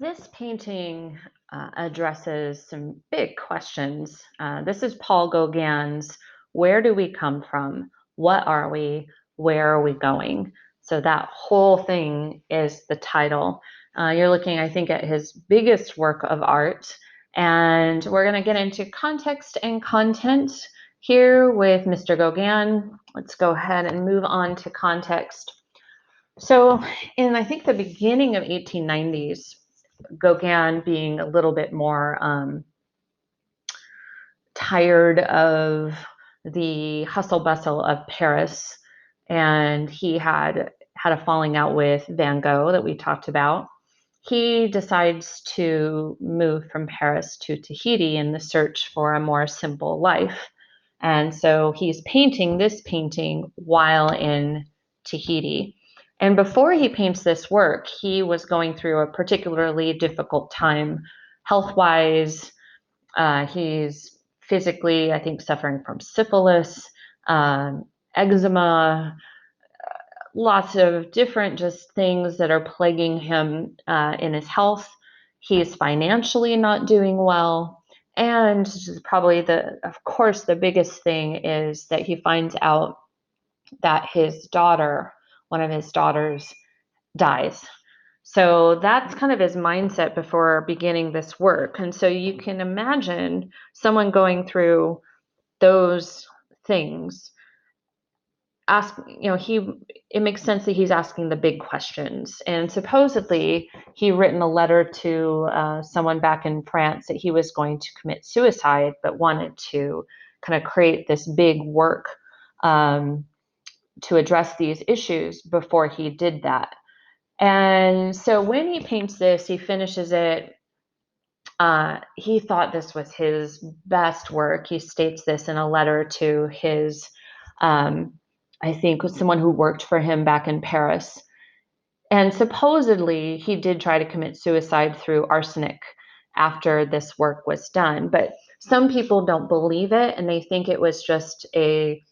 This painting addresses some big questions. This is Paul Gauguin's Where Do We Come From? What Are We? Where Are We Going? So that whole thing is the title. You're looking, I think, at his biggest work of art. And we're going to get into context and content here with Mr. Gauguin. Let's go ahead and move on to context. So, in I think the beginning of 1890s, Gauguin being a little bit more tired of the hustle bustle of Paris, and he had a falling out with Van Gogh that we talked about. He decides to move from Paris to Tahiti in the search for a more simple life. And so he's painting this painting while in Tahiti. And before he paints this work, he was going through a particularly difficult time health wise. He's physically, I think, suffering from syphilis, um, eczema, lots of different just things that are plaguing him in his health. He's financially not doing well. And probably of course, the biggest thing is that he finds out that one of his daughters, dies. So that's kind of his mindset before beginning this work. And so you can imagine someone going through those things ask, it makes sense that he's asking the big questions. And supposedly he written a letter to someone back in France that he was going to commit suicide, but wanted to kind of create this big work um, to address these issues before he did that. And so when he paints this, he finishes it. He thought this was his best work. He states this in a letter to his, I think, was someone who worked for him back in Paris. And supposedly he did try to commit suicide through arsenic after this work was done. But some people don't believe it, and they think it was just a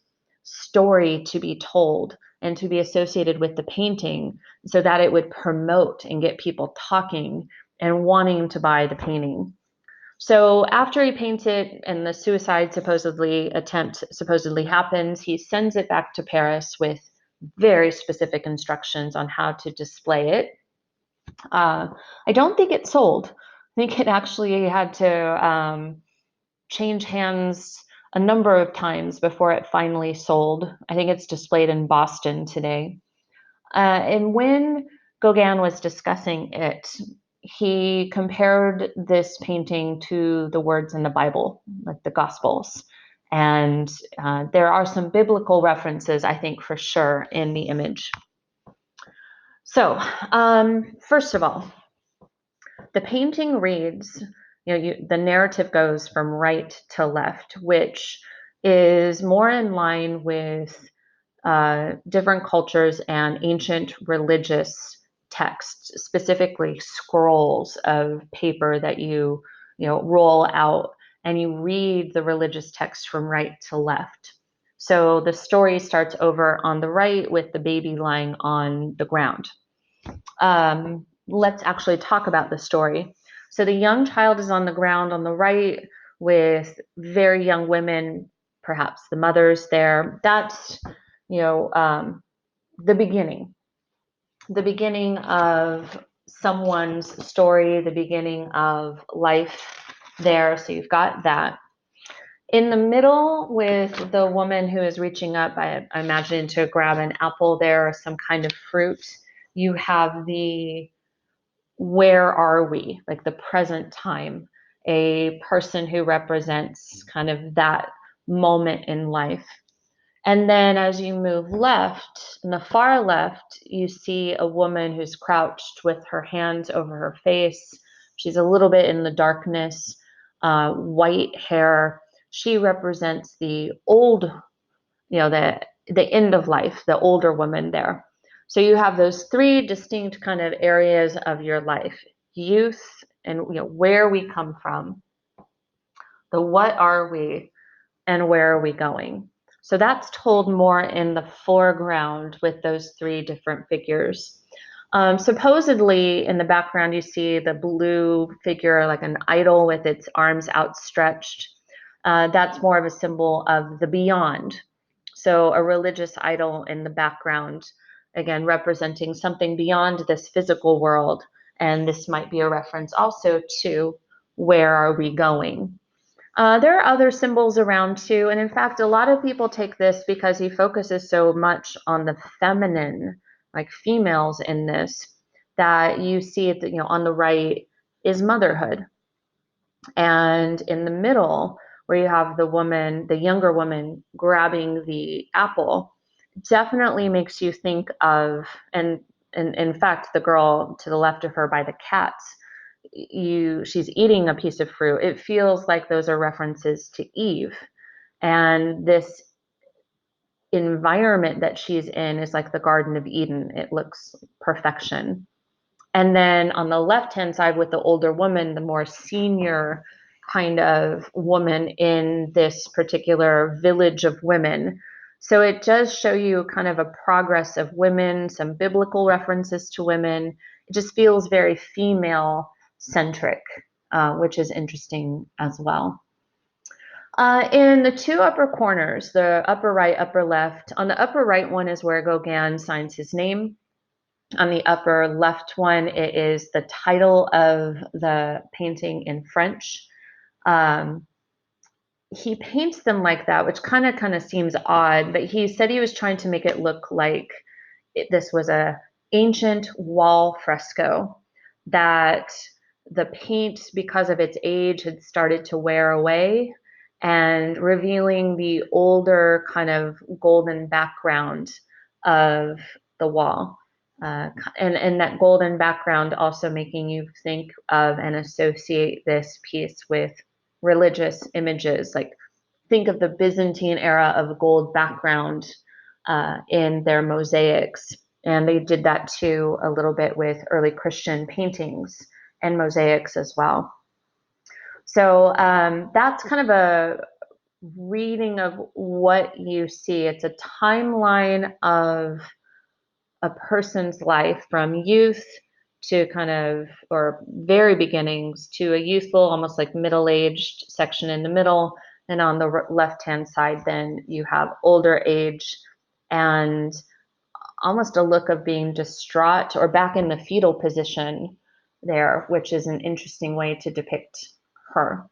story to be told and to be associated with the painting so that it would promote and get people talking and wanting to buy the painting. So after he paints it and the suicide supposedly happens, he sends it back to Paris with very specific instructions on how to display it. I don't think it sold. I think it actually had to change hands a number of times before it finally sold. I think it's displayed in Boston today. And when Gauguin was discussing it, he compared this painting to the words in the Bible, like the Gospels. And there are some biblical references, I think, for sure, in the image. So, first of all, the painting reads, the narrative goes from right to left, which is more in line with different cultures and ancient religious texts, specifically scrolls of paper that you roll out and you read the religious text from right to left. So the story starts over on the right with the baby lying on the ground. Let's actually talk about the story. So the young child is on the ground on the right with very young women, perhaps the mothers there. That's you know, um, the beginning of someone's story, the beginning of life there. So you've got that. In the middle, with the woman who is reaching up, I imagine to grab an apple there or some kind of fruit, you have the where are we, like the present time, a person who represents kind of that moment in life. And then as you move left, in the far left, you see a woman who's crouched with her hands over her face. She's a little bit in the darkness, white hair. She represents the old, the end of life, the older woman there. So you have those three distinct kind of areas of your life: youth, and where we come from, the what are we, and where are we going. So that's told more in the foreground with those three different figures. Supposedly, in the background, you see the blue figure, like an idol with its arms outstretched. That's more of a symbol of the beyond. So, a religious idol in the background, again, representing something beyond this physical world. And this might be a reference also to where are we going? There are other symbols around too. And in fact, a lot of people take this because he focuses so much on the feminine, like females in this, that you see it, on the right is motherhood. And in the middle, where you have the woman, the younger woman grabbing the apple, definitely makes you think of, and in fact, the girl to the left of her by the cats, she's eating a piece of fruit. It feels like those are references to Eve. And this environment that she's in is like the Garden of Eden. It looks perfection. And then on the left hand side with the older woman, the more senior kind of woman in this particular village of women. So it does show you kind of a progress of women, some biblical references to women. It just feels very female centric, which is interesting as well. In the two upper corners, the upper right, upper left, on the upper right one is where Gauguin signs his name. On the upper left one, it is the title of the painting in French. Um, he paints them like that, which kind of seems odd, but he said he was trying to make it look like this was a ancient wall fresco that the paint, because of its age, had started to wear away and revealing the older kind of golden background of the wall. And that golden background also making you think of and associate this piece with religious images. Like think of the Byzantine era of gold background in their mosaics. And they did that too a little bit with early Christian paintings and mosaics as well. So that's kind of a reading of what you see. It's a timeline of a person's life from youth to kind of, or very beginnings to a youthful, almost like middle aged section in the middle. And on the left hand side, then you have older age and almost a look of being distraught or back in the fetal position there, which is an interesting way to depict her.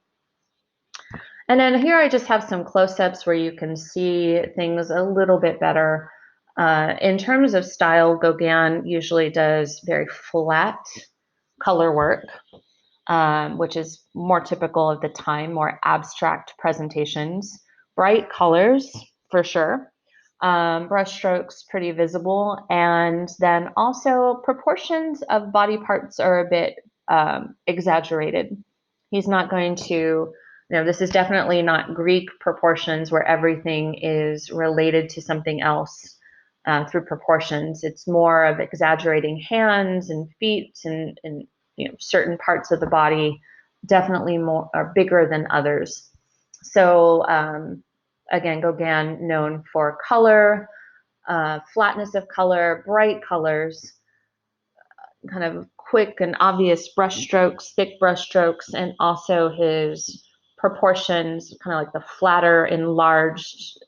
And then here I just have some close-ups where you can see things a little bit better. In terms of style, Gauguin usually does very flat color work, which is more typical of the time, more abstract presentations. Bright colors, for sure. Brush strokes pretty visible. And then also proportions of body parts are a bit exaggerated. He's not going to, this is definitely not Greek proportions where everything is related to something else through proportions. It's more of exaggerating hands and feet and certain parts of the body definitely more are bigger than others. So again, Gauguin known for color, flatness of color, bright colors, kind of quick and obvious brush strokes, thick brush strokes, and also his proportions, kind of like the flatter, enlarged,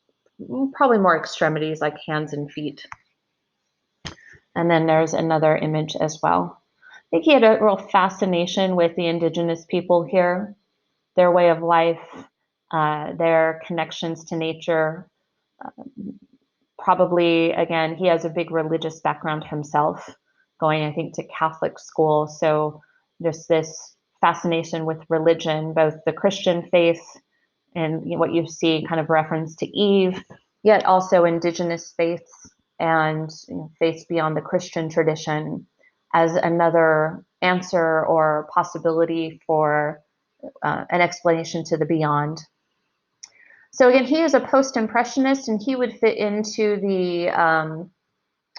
probably more extremities like hands and feet. And then there's another image as well. I think he had a real fascination with the indigenous people here, their way of life, their connections to nature. Probably, again, he has a big religious background himself, going, I think, to Catholic school. So there's this fascination with religion, both the Christian faith and what you see kind of reference to Eve, yet also indigenous faiths and faiths beyond the Christian tradition as another answer or possibility for an explanation to the beyond. So again, he is a post-impressionist, and he would fit into the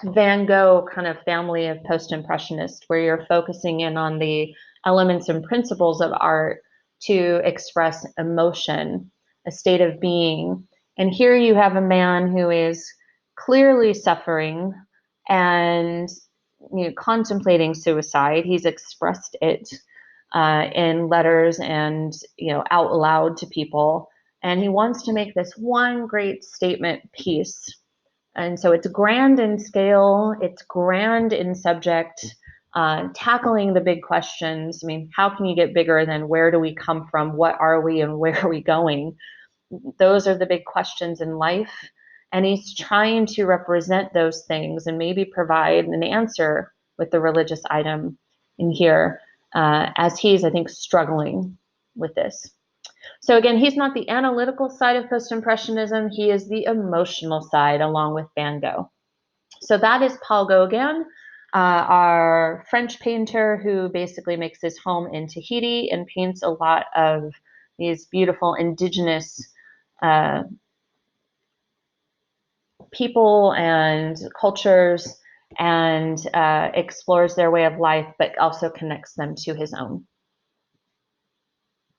Van Gogh kind of family of post-impressionists, where you're focusing in on the elements and principles of art to express emotion, a state of being. And here you have a man who is clearly suffering and contemplating suicide. He's expressed it in letters and out loud to people, and he wants to make this one great statement piece. And so it's grand in scale, it's grand in subject, tackling the big questions. I mean, how can you get bigger than where do we come from, what are we, and where are we going? Those are the big questions in life. And he's trying to represent those things and maybe provide an answer with the religious item in here, as he's, I think, struggling with this. So again, he's not the analytical side of post-impressionism, he is the emotional side along with Van Gogh. So that is Paul Gauguin, our French painter who basically makes his home in Tahiti and paints a lot of these beautiful indigenous uh, people and cultures, and explores their way of life, but also connects them to his own.